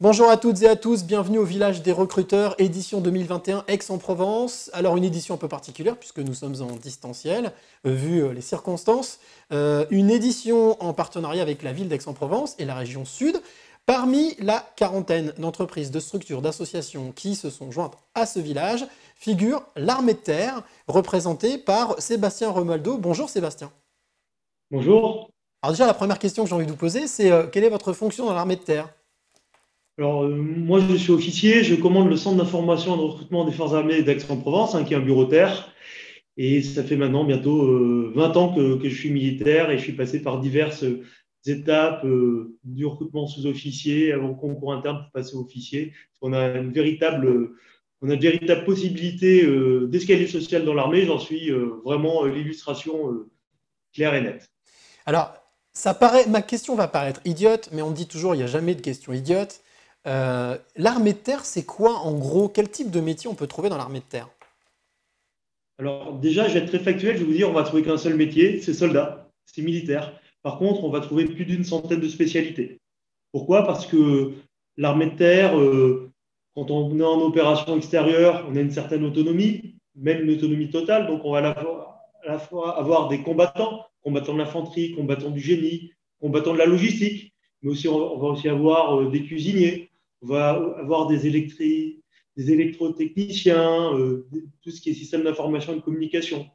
Bonjour à toutes et à tous, bienvenue au Village des recruteurs, édition 2021 Aix-en-Provence. Alors une édition un peu particulière puisque nous sommes en distanciel, vu les circonstances. Une édition en partenariat avec la ville d'Aix-en-Provence et la région sud. Parmi la quarantaine d'entreprises, de structures, d'associations qui se sont jointes à ce village, figure l'Armée de Terre, représentée par Sébastien Romualdo. Bonjour Sébastien. Bonjour. Alors déjà la première question que j'ai envie de vous poser, c'est quelle est votre fonction dans l'Armée de Terre? Alors, moi, je suis officier, je commande le centre d'information et de recrutement des forces armées d'Aix-en-Provence, qui est un bureau terre. Et ça fait maintenant bientôt 20 ans que je suis militaire et je suis passé par diverses étapes du recrutement sous-officier avant concours interne pour passer officier. On a une véritable possibilité d'escalier social dans l'armée. J'en suis vraiment l'illustration claire et nette. Alors, ma question va paraître idiote, mais on dit toujours il n'y a jamais de question idiote. L'armée de terre, c'est quoi en gros? Quel type de métier on peut trouver dans l'armée de terre? Alors déjà, je vais être très factuel, je vais vous dire, on va trouver qu'un seul métier, c'est soldat, c'est militaire. Par contre, on va trouver plus d'une centaine de spécialités. Pourquoi? Parce que l'armée de terre, quand on est en opération extérieure, on a une certaine autonomie, même une autonomie totale. Donc on va à la fois avoir des combattants, combattants de l'infanterie, combattants du génie, combattants de la logistique, mais aussi on va aussi avoir des cuisiniers, on va avoir des électrotechniciens, tout ce qui est système d'information et de communication.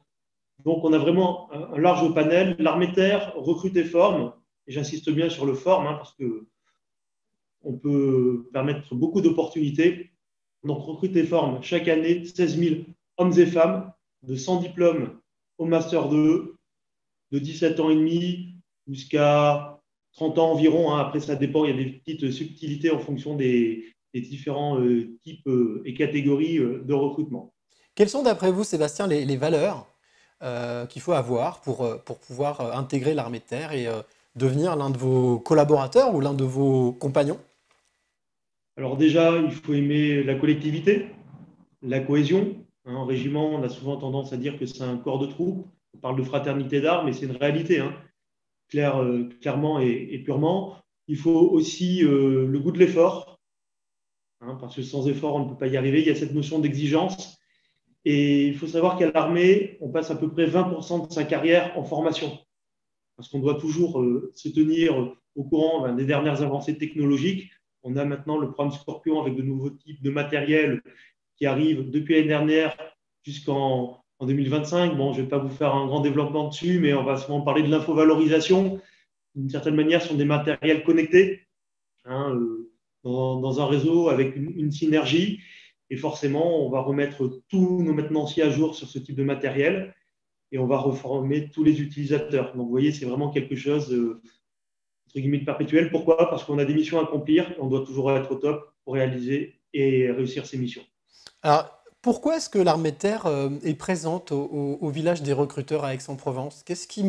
Donc, on a vraiment un large panel. L'armée de terre recrute et forme, et j'insiste bien sur le forme, parce qu'on peut permettre beaucoup d'opportunités. Donc, recrute et forme chaque année 16 000 hommes et femmes de 100 diplômes au Master 2, de 17 ans et demi jusqu'à 30 ans environ. Après, ça dépend, il y a des petites subtilités en fonction des différents types et catégories de recrutement. Quelles sont d'après vous, Sébastien, les valeurs qu'il faut avoir pour pouvoir intégrer l'armée de terre et devenir l'un de vos collaborateurs ou l'un de vos compagnons? Alors déjà, il faut aimer la collectivité, la cohésion. En régiment, on a souvent tendance à dire que c'est un corps de troupe. On parle de fraternité d'armes, mais c'est une réalité, clairement et purement. Il faut aussi le goût de l'effort, parce que sans effort, on ne peut pas y arriver. Il y a cette notion d'exigence. Et il faut savoir qu'à l'armée, on passe à peu près 20% de sa carrière en formation, parce qu'on doit toujours se tenir au courant des dernières avancées technologiques. On a maintenant le programme Scorpion avec de nouveaux types de matériel qui arrivent depuis l'année dernière jusqu'en 2025. Bon, je ne vais pas vous faire un grand développement dessus, mais on va souvent parler de l'infovalorisation. D'une certaine manière, ce sont des matériels connectés, hein, dans un réseau avec une synergie. Et forcément, on va remettre tous nos maintenanciers à jour sur ce type de matériel et on va reformer tous les utilisateurs. Donc, vous voyez, c'est vraiment quelque chose entre guillemets de perpétuel. Pourquoi? Parce qu'on a des missions à accomplir et on doit toujours être au top pour réaliser et réussir ces missions. Alors, pourquoi est-ce que l'armée de terre est présente au village des recruteurs à Aix-en-Provence? Qu'est-ce qui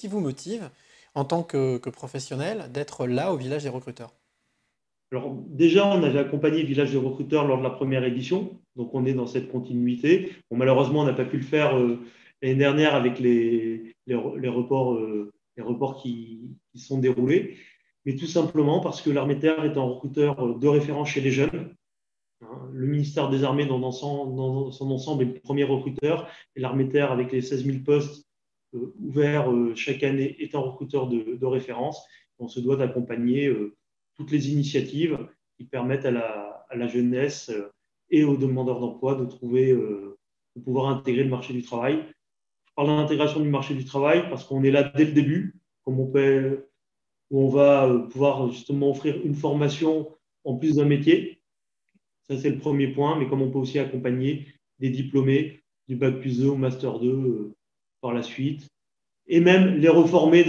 vous motive en tant que professionnel d'être là au village des recruteurs? Alors déjà, on avait accompagné Village de recruteurs lors de la première édition, donc on est dans cette continuité. Bon, malheureusement, on n'a pas pu le faire l'année dernière avec les reports qui sont déroulés, mais tout simplement parce que l'armée de terre est un recruteur de référence chez les jeunes. Le ministère des Armées dans son ensemble est le premier recruteur et l'armée de terre, avec les 16 000 postes ouverts chaque année, est un recruteur de référence. On se doit d'accompagner toutes les initiatives qui permettent à la jeunesse et aux demandeurs d'emploi de pouvoir intégrer le marché du travail. Je parle d'intégration du marché du travail parce qu'on est là dès le début, où on va pouvoir justement offrir une formation en plus d'un métier. Ça, c'est le premier point, mais comme on peut aussi accompagner des diplômés du Bac+2 au Master 2 par la suite, et même les reformer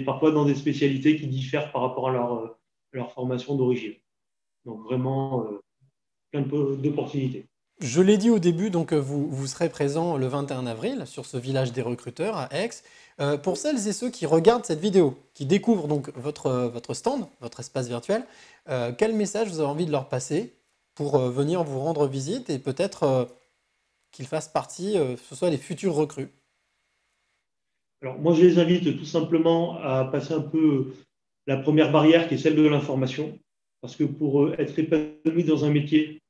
parfois dans des spécialités qui diffèrent par rapport à leur formation d'origine. Donc vraiment, plein d'opportunités. Je l'ai dit au début, donc vous serez présent le 21 avril sur ce village des recruteurs à Aix. Pour celles et ceux qui regardent cette vidéo, qui découvrent donc votre stand, votre espace virtuel, quel message vous avez envie de leur passer pour venir vous rendre visite et peut-être qu'ils fassent partie, ce soit les futurs recrues? Alors moi, je les invite tout simplement à passer un peu la première barrière qui est celle de l'information. parce que pour être épanoui dans un métier,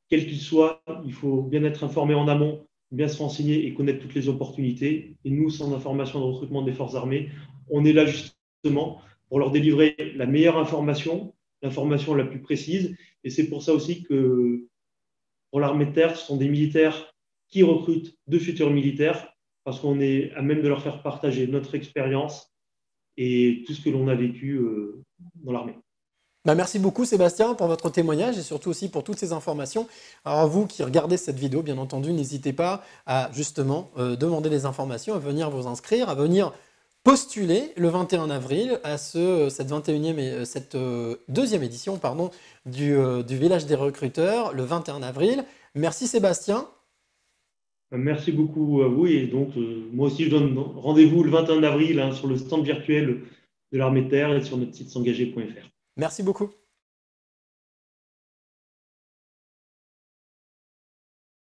quel qu'il soit, il faut bien être informé en amont, bien se renseigner et connaître toutes les opportunités. Et nous, Centre d'information de recrutement des forces armées, on est là justement pour leur délivrer la meilleure information, l'information la plus précise. Et c'est pour ça aussi que pour l'armée de terre, ce sont des militaires qui recrutent de futurs militaires, parce qu'on est à même de leur faire partager notre expérience et tout ce que l'on a vécu dans l'armée. Bah, merci beaucoup Sébastien pour votre témoignage et surtout aussi pour toutes ces informations. Alors vous qui regardez cette vidéo, bien entendu, n'hésitez pas à justement demander des informations, à venir vous inscrire, à venir postuler le 21 avril à cette 21e et cette deuxième édition pardon, du Village des recruteurs le 21 avril. Merci Sébastien. Merci beaucoup à vous. Et donc, moi aussi, je donne rendez-vous le 21 avril sur le stand virtuel de l'armée de terre et sur notre site s'engager.fr. Merci beaucoup.